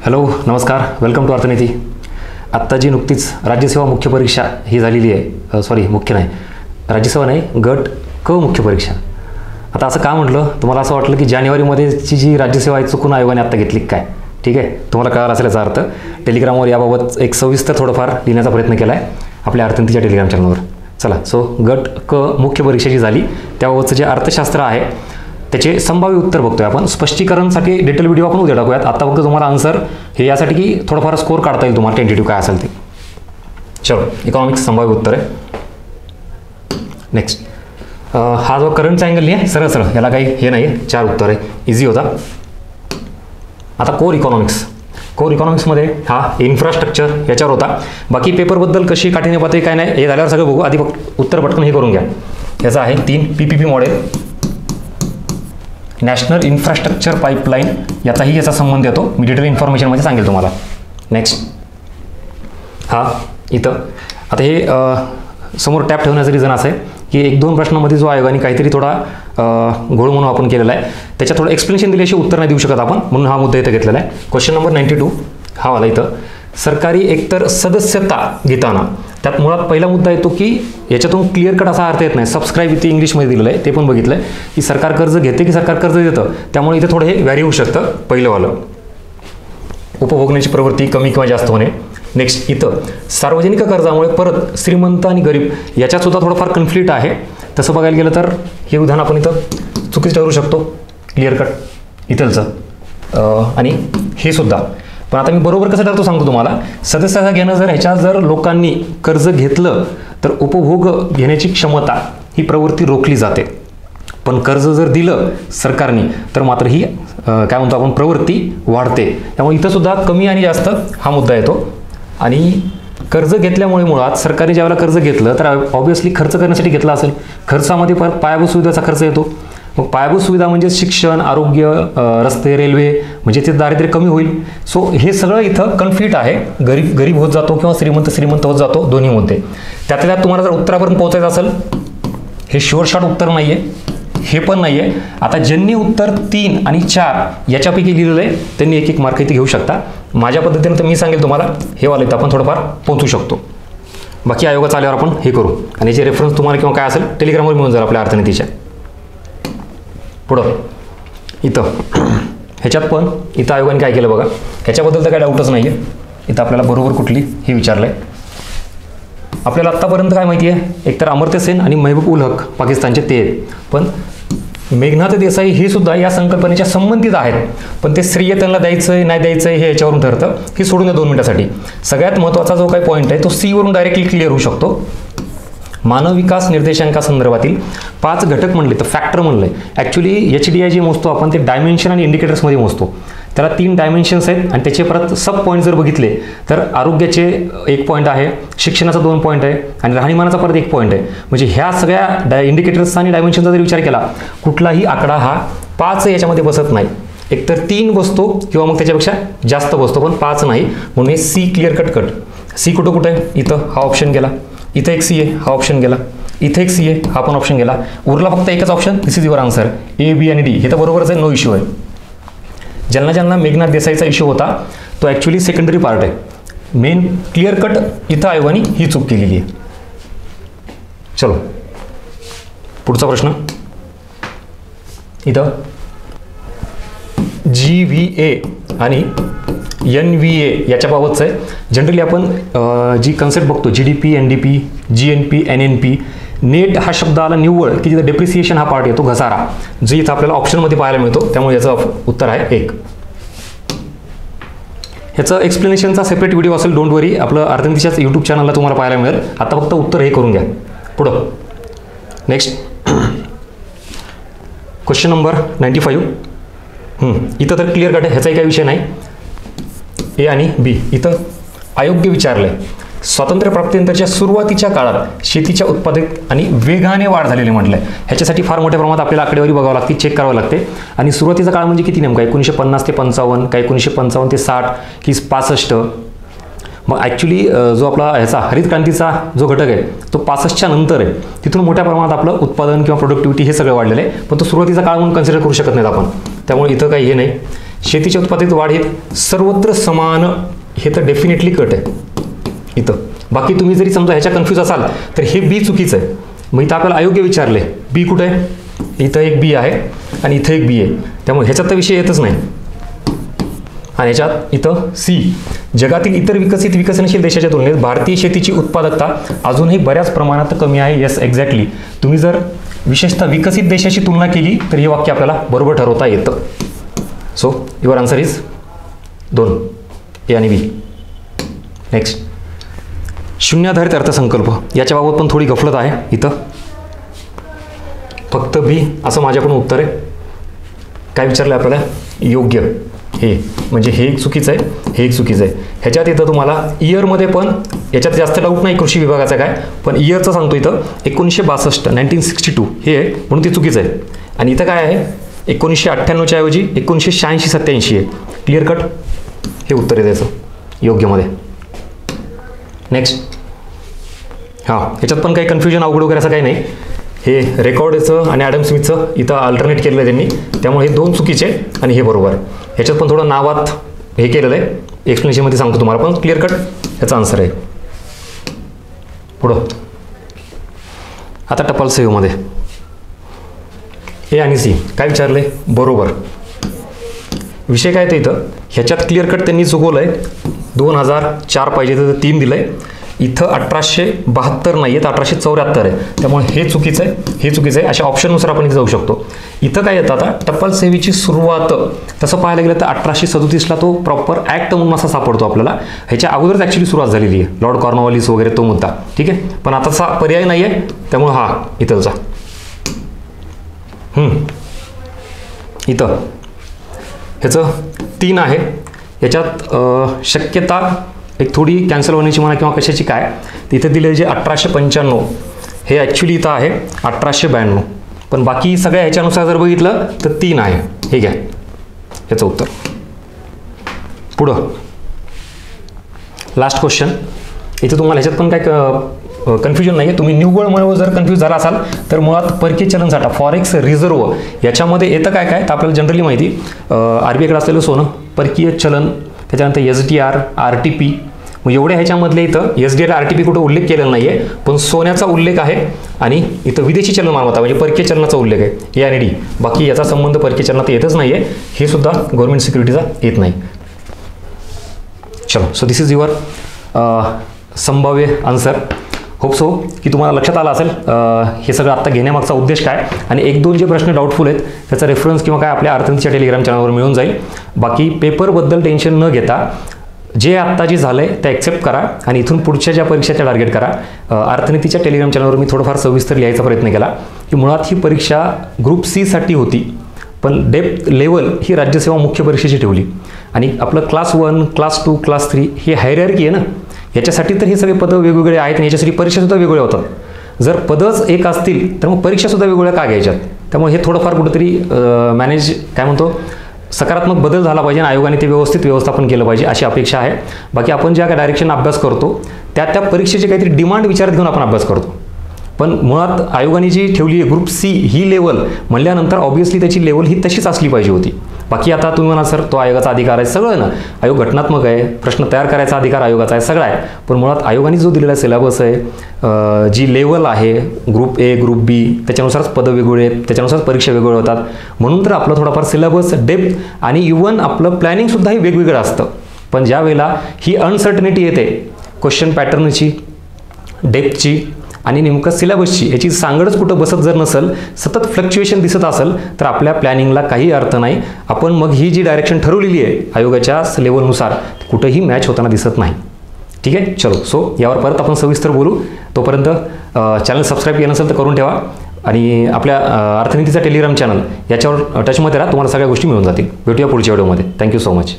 Hello नमस्कार, welcome to अर्थनीती. आत्ता जी नुकतीच राज्यसेवा मुख्य परीक्षा ही झालेली आहे, सॉरी मुख्य नाही, राज्यसेवा नाही, गट क मुख्य परीक्षा. आता असं का म्हटलं, तुम्हाला असं वाटलं की जानेवारीमध्येची जी राज्यसेवा आहे चुकून आयोगाने आत्ता घेतली काय? ठीक आहे, तुम्हाला कळाला असेल याचा अर्थ. टेलिग्रामवर याबाबत एक सविस्तर थोडंफार लिहिण्याचा प्रयत्न केला आहे आपल्या अर्थनीतीच्या टेलिग्राम चॅनलवर. चला, सो गट क मुख्य परीक्षा जी झाली त्याबाबतचं जे अर्थशास्त्र आहे त्याचे संभाव्य उत्तर बघतोय आपण. स्पष्टीकरणसाठी डिटेल व्हिडिओ आपण उद्या टाकूयात. आता फक्त तुम्हाला आन्सर हे यासाठी की थोडंफार स्कोर काढता येईल तुम्हाला, टेंटेटिव्ह काय असेल ते. चलो, इकॉनॉमिक्स संभाव्य उत्तर आहे. नेक्स्ट, हा जो करंटचा अँगल आहे सरळ सरळ, याला काही हे नाही, 4 उत्तर आहे, इझी होता. आता कोर इकॉनॉमिक्समध्ये हा इन्फ्रास्ट्रक्चर याच्यावर होता. बाकी पेपरबद्दल कशी काठीण्य पातळी काय नाही हे झाल्यावर सगळं बघू. आधी फक्त उत्तर पटकन हे करून घ्या. याचा आहे 3 PPP model, national infrastructure pipeline, याचाही याचा संबंध येतो. मी डिटेल इन्फॉर्मेशनमध्ये सांगेल तुम्हाला. नेक्स्ट, हा इथं आता हे समोर टॅप ठेवण्याचं रिझन असं आहे की 1-2 प्रश्नामध्ये जो आयोगाने काहीतरी थोडा घोळ म्हणून आपण केलेला आहे, त्याच्यात थोडं एक्सप्लेनेशन दिल्याशिवाय उत्तर नाही देऊ शकत आपण, म्हणून हा मुद्दा इथं घेतलेला आहे. क्वेश्चन नंबर 92 हा वाला इथं. सरकारी एकतर सदस्यता घेताना त्यात मुळात पहिला मुद्दा येतो की याच्यातून क्लिअर कट असा अर्थ येत नाही. सबस्क्राईब इथे इंग्लिशमध्ये दिलेलं आहे, ते पण बघितलं आहे की सरकार कर्ज घेते की सरकार कर्ज देतं, त्यामुळे इथे थोडं हे व्हॅरी होऊ शकतं. पहिलंवालं उपभोगण्याची प्रवृत्ती कमी किंवा जास्त होणे. नेक्स्ट, इथं सार्वजनिक कर्जामुळे परत श्रीमंत आणि गरीब याच्यात सुद्धा थोडंफार कन्फ्लिक्ट आहे. तसं बघायला गेलं तर हे उदाहरण आपण इथं चुकीचं ठरू शकतो, क्लिअर कट इथलचं. आणि हे सुद्धा, पण आता मी बरोबर कसं ठरतो सांगतो तुम्हाला. सदस्यता घेणं जर ह्याच्यात जर लोकांनी कर्ज घेतलं तर उपभोग घेण्याची क्षमता ही प्रवृत्ती रोखली जाते, पण कर्ज जर दिलं सरकारने तर मात्र ही काय म्हणतो आपण प्रवृत्ती वाढते. त्यामुळे इथं सुद्धा कमी आणि जास्त हा मुद्दा येतो. आणि कर्ज घेतल्यामुळे मुळात सरकारने ज्यावेळेला कर्ज घेतलं तर ऑब्व्हियसली खर्च करण्यासाठी घेतला असेल. खर्चामध्ये परत पायाभूत सुविधाचा खर्च येतो. मग पायाभूत सुविधा म्हणजे शिक्षण, आरोग्य, रस्ते, रेल्वे, म्हणजे ते दारिद्र्य कमी होईल. सो हे सगळं इथं कन्फ्लिक्ट आहे. गरीब होत जातो किंवा श्रीमंत होत जातो, दोन्ही मुद्दे. त्यातल्या तुम्हाला जर उत्तरापर्यंत पोहोचायचं असेल, हे शुअर शॉट उत्तर नाही आहे, हे पण नाही आहे. आता ज्यांनी उत्तर 3 आणि 4 याच्यापैकी लिहिलेलं आहे त्यांनी 1-1 मार्क इथे घेऊ शकता. माझ्या पद्धतीनं तर मी सांगेल तुम्हाला हे वाले इथं आपण थोडंफार पोहोचू शकतो. बाकी आयोगाचा आल्यावर आपण हे करू. आणि याचे रेफरन्स तुम्हाला किंवा काय असेल टेलिग्रामवर मिळून जाईल आपल्या अर्थनीतीच्या. पुढं इथं ह्याच्यात पण इथं आयोगाने काय केलं बघा, ह्याच्याबद्दल तर काय डाऊटच नाही आहे. इथं आपल्याला बरोबर कुठली हे विचारलं आहे. आपल्याला आत्तापर्यंत काय माहिती आहे, एकतर अमर्त्य सेन आणि महबूब उल हक पाकिस्तानचे ते आहेत, पण मेघनाथ देसाई हे सुद्धा या संकल्पनेच्या संबंधित आहेत. पण ते श्रेय त्यांना द्यायचं आहे नाही द्यायचं आहे हे याच्यावरून ठरतं. हे सोडून द्या 2 मिनिटासाठी. सगळ्यात महत्त्वाचा जो काही पॉईंट आहे तो C वरून डायरेक्टली क्लिअर होऊ शकतो. मानव विकास निर्देशांकासंदर्भातील 5 घटक म्हणले तर फॅक्टर म्हणले. ॲक्च्युली HDI जे मोजतो आपण ते डायमेन्शन आणि इंडिकेटर्समध्ये मोजतो. त्याला 3 डायमेन्शन्स आहेत आणि त्याचे परत सब पॉईंट जर बघितले तर आरोग्याचे 1 पॉईंट आहे, शिक्षणाचा 2 पॉईंट आहे आणि राहणीमानाचा परत 1 पॉईंट आहे. म्हणजे ह्या सगळ्या इंडिकेटर्सचा आणि डायमेन्शनचा जर विचार केला, कुठलाही आकडा हा 5 याच्यामध्ये बसत नाही. एकतर 3 बसतो किंवा मग त्याच्यापेक्षा जास्त बसतो, पण 5 नाही. म्हणून हे C क्लिअर कट. C कुठं आहे, इथं हा ऑप्शन गेला, इथं एक C आहे, हा ऑप्शन गेला, इथे एक C आहे, हा पण ऑप्शन गेला. उरला फक्त एकच option, this is your answer, A, B आणि D. हे तर बरोबरच आहे, नो इश्यू आहे. ज्यांना मेघनाथ देसाईचा इश्यू होता तो ॲक्च्युली सेकंडरी पार्ट आहे. मेन क्लिअर कट इथं आयोगाने ही चूक केलेली आहे. चलो, पुढचा प्रश्न. इथं GVA आणि NVA याच्याबाबतचं आहे. जनरली आपण जी कन्सेप्ट बघतो GDP, NDP, GNP, NNP, net हा शब्द आला निव्वळ की जिथं डेप्रिसिएशन हा पार्ट येतो, घसारा, जो इथं आपल्याला ऑप्शनमध्ये पाहायला मिळतो. त्यामुळे याचं उत्तर आहे 1. ह्याचं एक्सप्लेनेशनचा सेपरेट व्हिडिओ असेल, डोंट वरी, आपलं अर्थनीतीच्याच यूट्यूब चॅनलला तुम्हाला पाहायला मिळेल. आता फक्त उत्तर हे करून घ्या. पुढं नेक्स्ट, क्वेश्चन नंबर 95. इथं तर क्लिअर कट आहे, ह्याचाही काही विषय नाही. A आणि B इथं अयोग्य विचारलं आहे. स्वातंत्र्यप्राप्तीनंतरच्या सुरुवातीच्या काळात शेतीच्या उत्पादक आणि वेगाने वाढ झालेली म्हटलं आहे. ह्याच्यासाठी फार मोठ्या प्रमाणात आपल्याला आकडेवारी बघावं लागते, चेक करावं लागते. आणि सुरुवातीचा काळ म्हणजे किती नेमका, 1950 ते 55, काय 1955 ते 60 की 65. मग ॲक्च्युली जो आपला ह्याचा हरित क्रांतीचा जो घटक आहे तो 65च्या नंतर आहे. तिथून मोठ्या प्रमाणात आपलं उत्पादन किंवा प्रोडक्टिव्हिटी हे सगळं वाढलेलं आहे, पण तो सुरुवातीचा काळ म्हणून कन्सिडर करू शकत नाहीत आपण. त्यामुळे इथं काही हे नाही. शेतीच्या उत्पादित वाढीत सर्वत्र समान, हे तर डेफिनेटली कट आहे इथं. बाकी तुम्ही जरी समजा ह्याच्या कन्फ्यूज असाल तर हे बी चुकीचं आहे. मग इथं आपल्याला अयोग्य विचारले, बी कुठे आहे? इथं एक बी आहे आणि इथं एक बी आहे, त्यामुळे ह्याच्यात तर विषय येतच नाही. आणि ह्याच्यात इथं सी, जगातील इतर विकसनशील देशाच्या तुलनेत भारतीय शेतीची उत्पादकता अजूनही बऱ्याच प्रमाणात कमी आहे. Yes, exactly. तुम्ही जर विशेषतः विकसित देशाची तुलना केली तर हे वाक्य आपल्याला बरोबर ठरवता येतं. सो युअर आन्सर इज 2, ए आणि बी. नेक्स्ट, शून्याधारित अर्थसंकल्प, याच्याबाबत पण थोडी गफलत आहे इथं. फक्त बी असं माझ्याकडून उत्तर आहे. काय विचारलं आपल्याला? योग्य. हे म्हणजे हे एक चुकीचं आहे, हे एक चुकीचं आहे. ह्याच्यात इथं तुम्हाला इयरमध्ये पण, याच्यात जास्त डाऊट नाही कृषी विभागाचा काय, पण इयरचं सांगतो इथं 1962, 1962 हे आहे, म्हणून ते चुकीचं आहे. आणि इथं काय आहे? 1998च्या ऐवजी 1986-87 आहे. क्लिअर कट, हे उत्तर आहे त्याचं योग्यमध्ये. नेक्स्ट, हां, ह्याच्यात पण काही कन्फ्युजन अवघड वगैरे असं काही नाही. हे रेकॉर्डचं आणि ॲडम स्मिथचं इथं अल्टरनेट केलेलं आहे त्यांनी, त्यामुळे हे 2 चुकीचे आणि हे बरोबर. ह्याच्यात पण थोडं नावात हे केलेलं आहे, एक्सप्लेनेशनमध्ये सांगतो तुम्हाला, पण क्लिअर कट ह्याचा आन्सर आहे. पुढं आता टपाल सेवेमध्ये ए आणि सी काय विचारले? बरोबर. विषय काय ते इथं ह्याच्यात क्लिअर कट त्यांनी चुकवलं आहे. 2004 पाहिजे तर 3 दिलं आहे. इथं 1872 नाही आहेत, 1874 आहे, त्यामुळे हे चुकीचं आहे, हे चुकीचं आहे. अशा ऑप्शननुसार आपण इथे जाऊ शकतो. इथं काय येतं आता? टपाल सेवेची सुरुवात तसं पाहायला गेलं तर 1837ला तो प्रॉपर ॲक्ट म्हणून असा सापडतो आपल्याला. ह्याच्या अगोदरच ॲक्च्युली सुरुवात झालेली आहे, लॉर्ड कॉर्नवॉलिस वगैरे तो मुद्दा, ठीक आहे. पण आताचा पर्याय नाही आहे, त्यामुळे हा इथलचा. इथं ह्याचं 3 आहे. याच्यात शक्यता एक थोडी कॅन्सल होण्याची म्हणा किंवा कशाची काय, तिथे दिले जे 1895 हे ॲक्च्युली इथं आहे 1892, पण बाकी सगळ्या ह्याच्यानुसार जर बघितलं तर 3 आहे. हे घ्या याचं उत्तर. पुढं लास्ट क्वेश्चन. इथे तुम्हाला ह्याच्यात पण काय कन्फ्युजन नाही आहे. तुम्ही निव्वळमुळे जर कन्फ्यूज झाला असाल तर मुळात परकीय चलन साठा, फॉरेक्स रिझर्व याच्यामध्ये येतं काय काय तर आपल्याला जनरली माहिती, RBIकडे असलेलं सोनं, परकीय चलन, त्याच्यानंतर SDR, RTP. मग एवढ्या ह्याच्यामधले इथं SDR, RTP कुठं उल्लेख केलेला नाही आहे, पण सोन्याचा उल्लेख आहे आणि इथं विदेशी चलन मालमत्ता म्हणजे परकीय चलनाचा उल्लेख आहे, ए आणि डी. बाकी याचा संबंध परकीय चलनात येतच नाही आहे, हे सुद्धा गव्हर्नमेंट सिक्युरिटीचा येत नाही. चलो, सो दिस इज युअर संभाव्य आन्सर. होप सो की तुम्हाला लक्षात आलं असेल हे सगळं आत्ता घेण्यामागचा उद्देश काय, आणि 1-2 जे प्रश्न डाऊटफुल आहेत त्याचा रेफरन्स किंवा काय आपल्या अर्थनीतीच्या टेलिग्राम चॅनलवर मिळून जाईल. बाकी पेपरबद्दल टेन्शन न घेता जे आत्ता जे झालं आहे ते ॲक्सेप्ट करा आणि इथून पुढच्या ज्या परीक्षेच्या टार्गेट करा. अर्थनीतीच्या टेलिग्राम चॅनलवर मी थोडंफार सविस्तर लिहायचा प्रयत्न केला की मुळात ही परीक्षा ग्रुप C साठी होती, पण डेप्थ लेवल ही राज्यसेवा मुख्य परीक्षेची ठेवली आणि आपलं क्लास 1, क्लास 2, क्लास 3 हे हायरार्की आहे ना, याच्यासाठी तर हे सगळे पदं वेगवेगळे आहेत आणि याच्यासाठी परीक्षासुद्धा वेगवेगळ्या होतात. जर पदच एक असतील तर मग परीक्षासुद्धा वेगवेगळ्या का घ्यायच्यात? त्यामुळे हे थोडंफार कुठेतरी मॅनेज काय म्हणतो सकारात्मक बदल झाला पाहिजे आणि आयोगाने ते व्यवस्थित व्यवस्थापन केलं पाहिजे अशी अपेक्षा आहे. बाकी आपण ज्या काय डायरेक्शन अभ्यास करतो त्या परीक्षेचे काहीतरी डिमांड विचारात घेऊन आपण अभ्यास करतो, पण मुळात आयोगाने जी ठेवली आहे ग्रुप C ही लेवल म्हणल्यानंतर ऑब्व्हियसली त्याची लेवल ही तशीच असली पाहिजे होती. बाकी आता तुम्ही म्हणा सर तो आयोगाचा अधिकार आहे, सगळं ना, आयोग घटनात्मक आहे, प्रश्न तयार करायचा अधिकार आयोगाचा आहे, सगळं आहे, पण मुळात आयोगाने जो दिलेला सिलेबस आहे, जी लेवल आहे ग्रुप A, ग्रुप B, त्याच्यानुसारच पदं वेगवेगळे आहेत, त्याच्यानुसारच परीक्षा वेगवेगळ्या होतात. म्हणून तर आपलं थोडाफार सिलेबस, डेप्थ आणि इव्हन आपलं प्लॅनिंगसुद्धा हे वेगवेगळं असतं. पण ज्या वेळेला ही अनसर्टनिटी येते क्वेश्चन पॅटर्नची, डेप्थची आणि नेमकं सिलेबसची, याची सांगडच कुठं बसत जर नसेल, सतत फ्लक्च्युएशन दिसत असेल तर आपल्या प्लॅनिंगला काही अर्थ नाही. आपण मग ही जी डायरेक्शन ठरवलेली आहे आयोगाच्या लेवलनुसार कुठंही मॅच होताना दिसत नाही. ठीक आहे, चलो, सो यावर परत आपण सविस्तर बोलू. तोपर्यंत चॅनल सबस्क्राईब केलं नसेल तर करून ठेवा आणि आपल्या अर्थनीतीचा टेलिग्राम चॅनल याच्यावर टचमध्ये राहा, तुम्हाला सगळ्या गोष्टी मिळून जातील. भेटूया पुढच्या व्हिडिओमध्ये. Thank you so much.